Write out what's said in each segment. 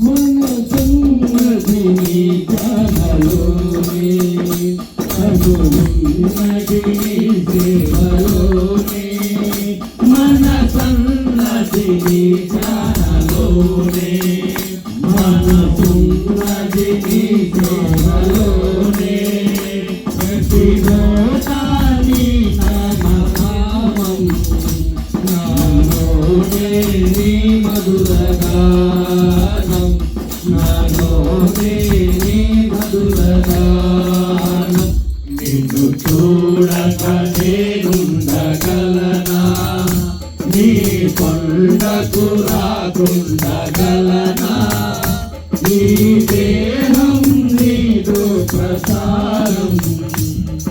మనసున్నది నీ ధ్యానలోనే, ప్రభువున్నది నీ సేవలోనే. మనసున్నది నీ ధ్యానలోనే, మనసున్నది నీ సేవలోనే. ప్రతిరోజు నీ నామనామం నాలోనే, నీ మధురగానం నాలోనే, నీ మధురగానం. నిన్ను చూడక నేనుండగలనా, నీ కొండకు రాకుండగలనా. నీ దేహం నీదు ప్రసారం,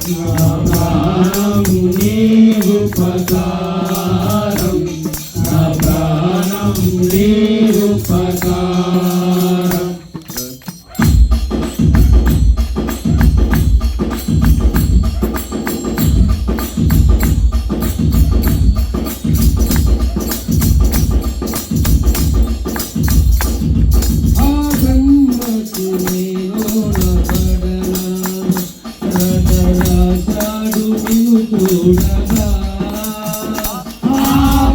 నా ప్రాణం నీ ఉపకారం, నా ప్రాణం నీ ఉపకారం.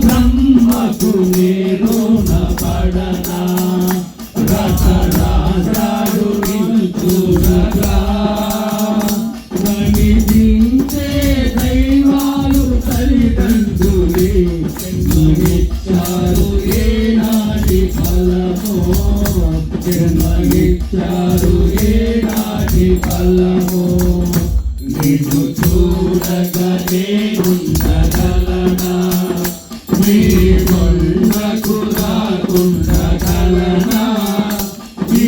బ్రహ్మకు నేరున పడనా, రసరాజాడు నిన్ను చూడగా. నడిపించే దైవాలు తల్లిదండ్రులే, జన్మనిచ్చారు ఏనాటి ఫలమో, జన్మనిచ్చారు ఏనాటి ఫలమో. నిన్ను చూడగా నేనుండగలనా, నీ కొండకు రాకుండగలనా. ఈ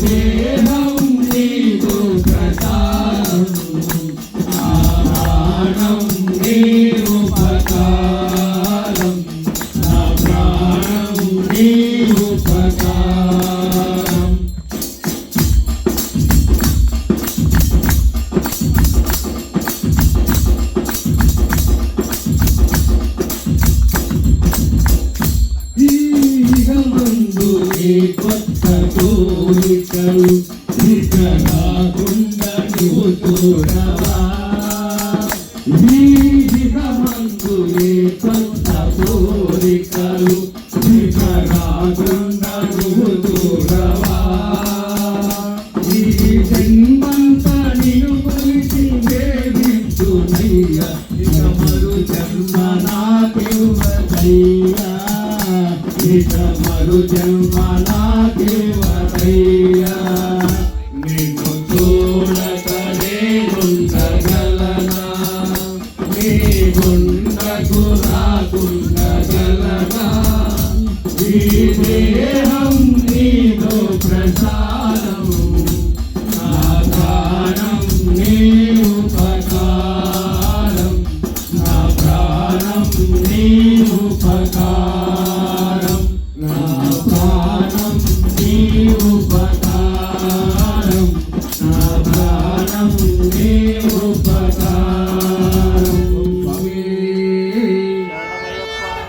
దేహం నీకు ప్రసారం, నా ప్రాణం నీ ఉపకారం, నా ప్రాణం నీ ఉపకారం. కొత్త కోరికలు ఇక రాకుండా నువ్వు చూడవా. మందు కొత్త కోరికలు ఇక రాకుండా నువ్వు చూడవా. ఈ జన్మంతా నిన్ను గురించి దేవించునయ్యా, ఇక మరు జన్మ నాకివ్వదయ్యా, ఇక మరు జన్మ నాకివ్వదయ్యా.